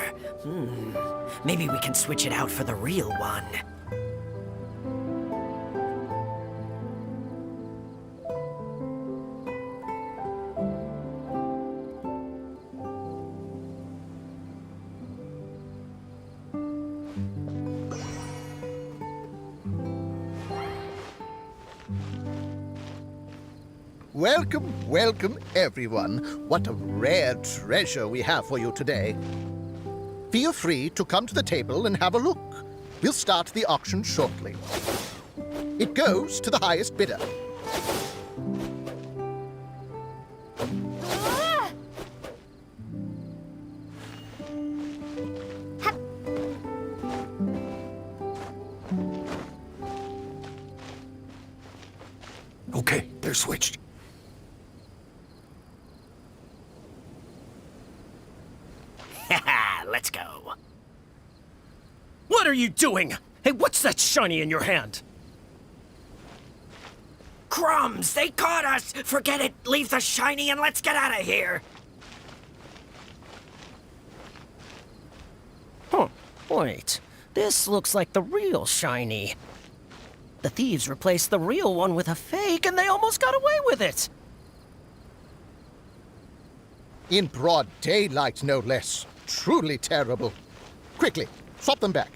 Maybe we can switch it out for the real one. Welcome, welcome, everyone. What a rare treasure we have for you today. Feel free to come to the table and have a look. We'll start the auction shortly. It goes to the highest bidder. Okay, they're switched. Let's go. What are you doing? Hey, what's that shiny in your hand? Crumbs! They caught us! Forget it! Leave the shiny and let's get out of here! Huh. Wait. This looks like the real shiny. The thieves replaced the real one with a fake and they almost got away with it! In broad daylight, no less. Truly terrible. Quickly, swap them back.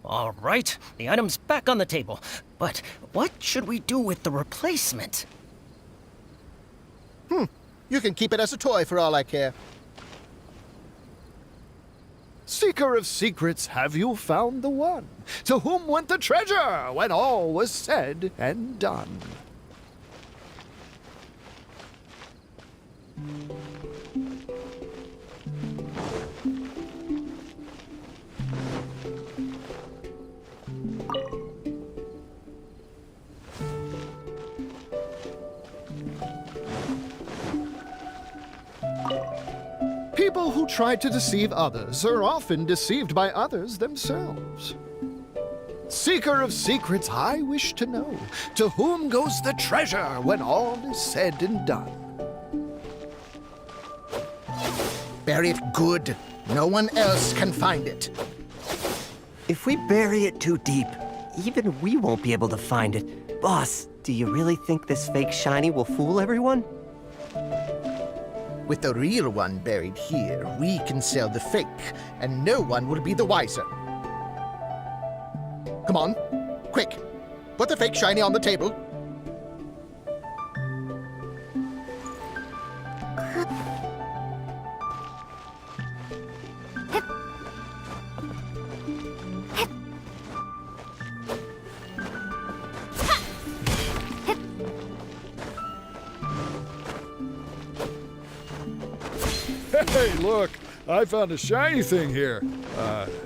All right, the item's back on the table. But what should we do with the replacement? You can keep it as a toy for all I care. Seeker of secrets, have you found the one? To whom went the treasure when all was said and done? who try to deceive others are often deceived by others themselves. Seeker of secrets, I wish to know, to whom goes the treasure when all is said and done? Bury it good. No one else can find it. If we bury it too deep, even we won't be able to find it. Boss, do you really think this fake shiny will fool everyone? With the real one buried here, we can sell the fake, and no one will be the wiser. Come on, quick. Put the fake shiny on the table. Hey, look! I found a shiny thing here.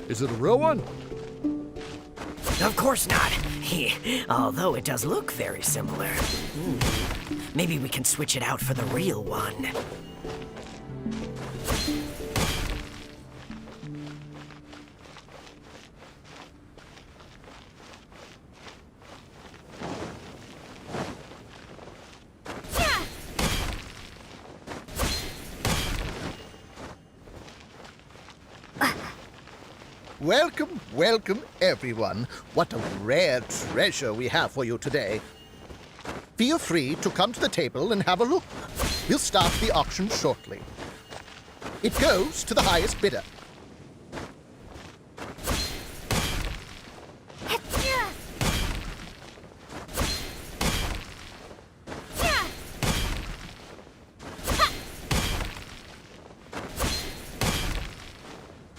Is it a real one? Of course not. Although it does look very similar. Maybe we can switch it out for the real one. Welcome, welcome, everyone. What a rare treasure we have for you today. Feel free to come to the table and have a look. We'll start the auction shortly. It goes to the highest bidder.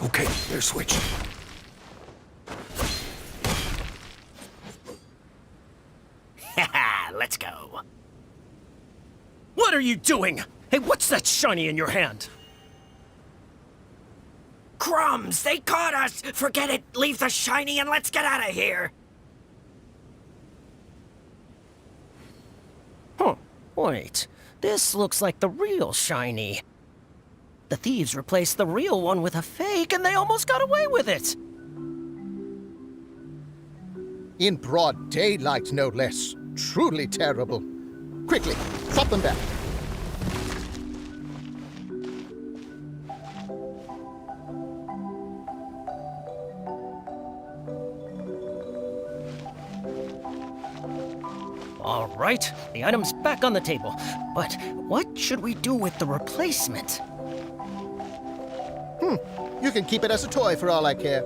Okay, they're switched. Let's go. What are you doing? Hey, what's that shiny in your hand? Crumbs! They caught us! Forget it! Leave the shiny and let's get out of here! Huh. Wait. This looks like the real shiny. The thieves replaced the real one with a fake and they almost got away with it! In broad daylight, no less. Truly terrible. Quickly, swap them back. All right, the item's back on the table. But what should we do with the replacement? You can keep it as a toy for all I care.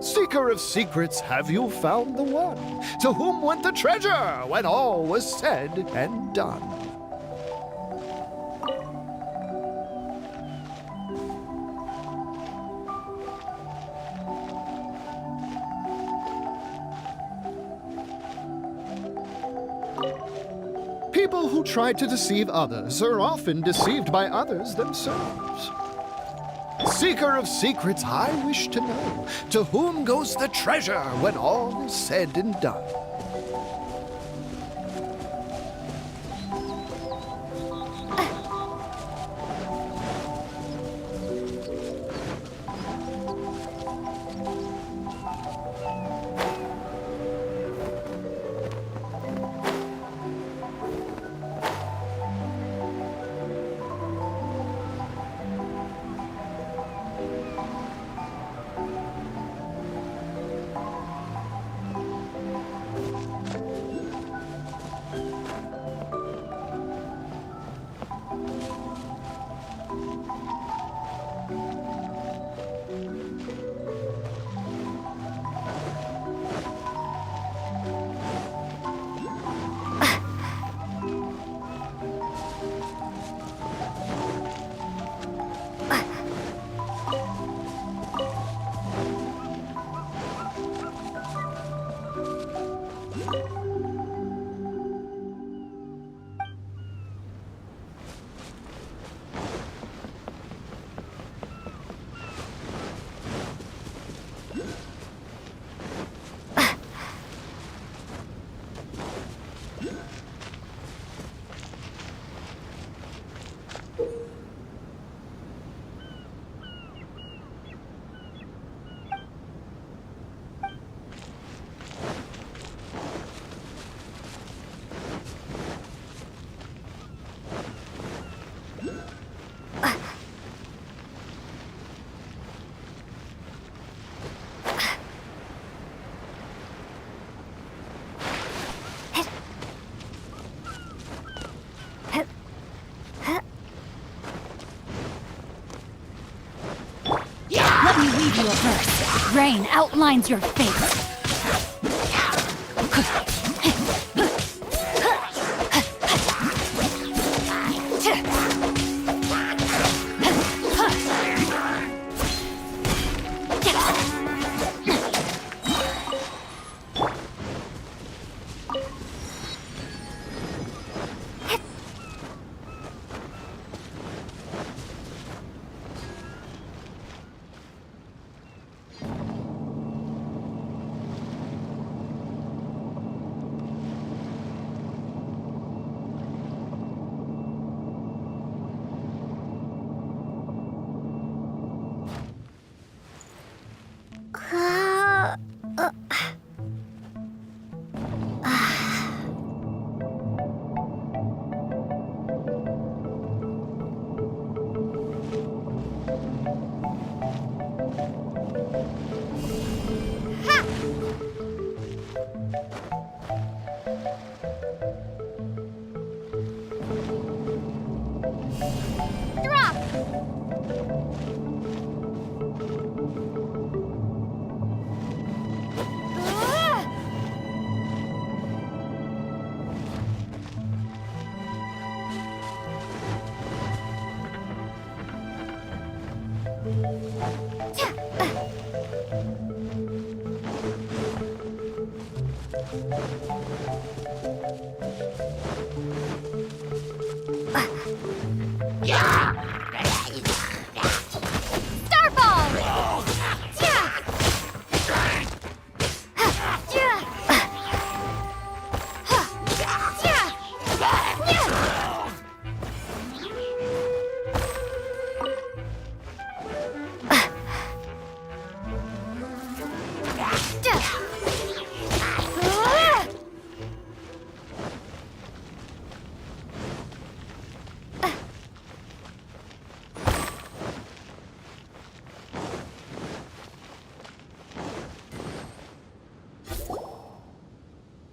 Seeker of secrets, have you found the one? To whom went the treasure when all was said and done? People who try to deceive others are often deceived by others themselves. Seeker of secrets, I wish to know, to whom goes the treasure when all is said and done? read you a verse. Rain outlines your fate.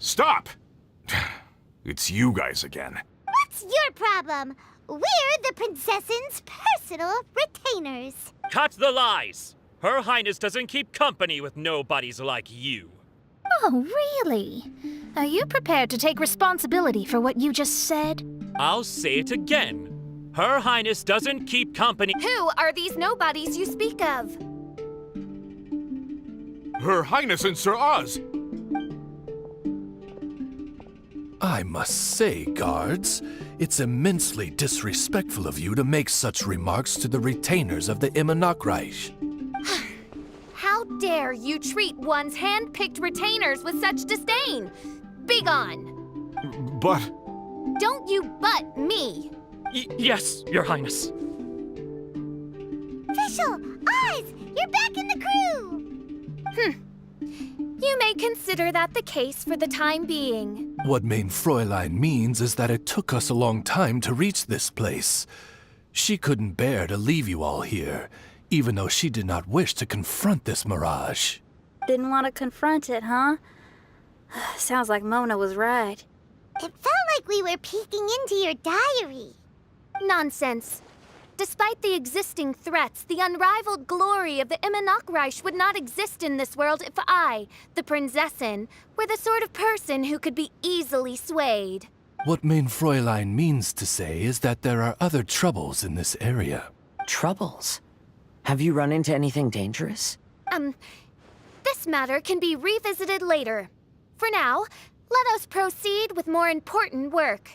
Stop! It's you guys again. What's your problem? We're the princess's personal retainers. Cut the lies! Her Highness doesn't keep company with nobodies like you. Oh, really? Are you prepared to take responsibility for what you just said? I'll say it again. Her Highness doesn't keep company. Who are these nobodies you speak of? Her Highness and Sir Oz! I must say, guards, it's immensely disrespectful of you to make such remarks to the retainers of the Immernachttreich. How dare you treat one's hand-picked retainers with such disdain? Begone! But... Don't you butt me! Yes, Your Highness. Fischl! Oz! You're back in the crew! You may consider that the case for the time being. What Mein Fräulein means is that it took us a long time to reach this place. She couldn't bear to leave you all here, even though she did not wish to confront this mirage. Didn't want to confront it, huh? Sounds like Mona was right. It felt like we were peeking into your diary. Nonsense. Despite the existing threats, the unrivaled glory of the Immernachttreich would not exist in this world if I, the Prinzessin, were the sort of person who could be easily swayed. What Mein Fräulein means to say is that there are other troubles in this area. Troubles? Have you run into anything dangerous? This matter can be revisited later. For now, let us proceed with more important work.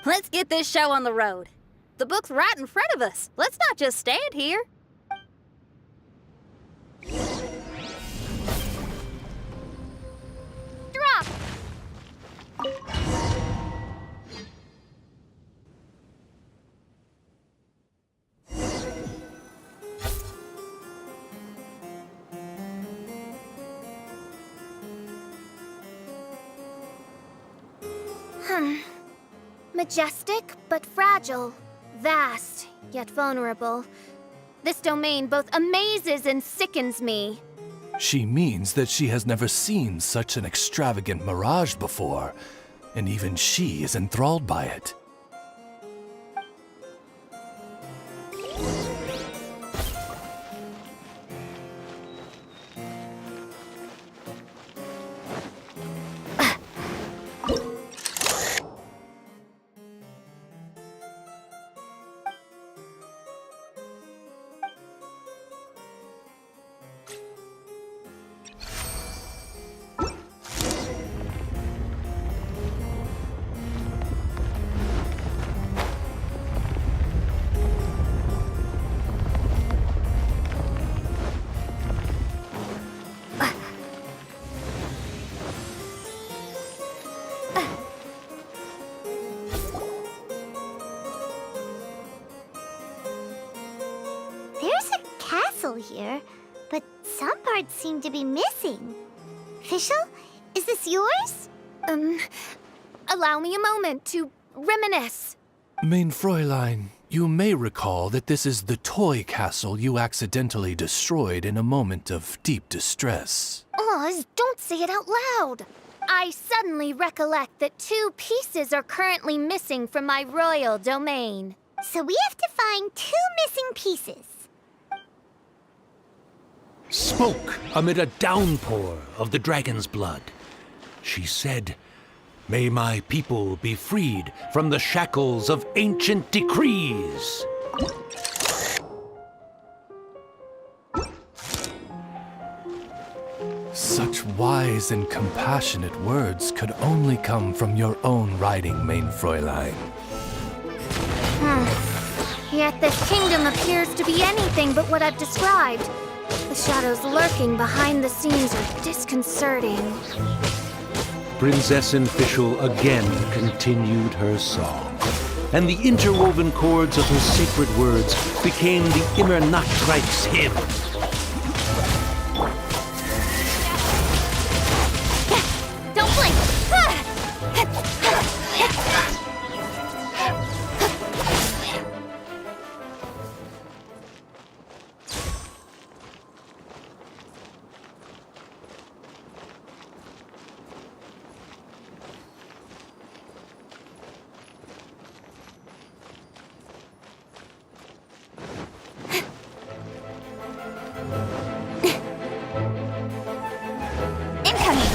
Let's get this show on the road. The book's right in front of us. Let's not just stand here. Drop! Majestic, but fragile. Vast, yet vulnerable. This domain both amazes and sickens me. She means that she has never seen such an extravagant mirage before, and even she is enthralled by it. words seem to be missing. Fischl, is this yours? Allow me a moment to reminisce. Mein Fräulein, you may recall that this is the toy castle you accidentally destroyed in a moment of deep distress. Oz, don't say it out loud. I suddenly recollect that 2 pieces are currently missing from my royal domain. So we have to find 2 missing pieces. Smoke amid a downpour of the dragon's blood. She said, "May my people be freed from the shackles of ancient decrees." Such wise and compassionate words could only come from your own writing, Mein Fräulein. Yet this kingdom appears to be anything but what I've described. The shadows lurking behind the scenes are disconcerting. Prinzessin Fischl again continued her song, and the interwoven chords of her sacred words became the Immernachttreich hymn. Don't blink! Incoming!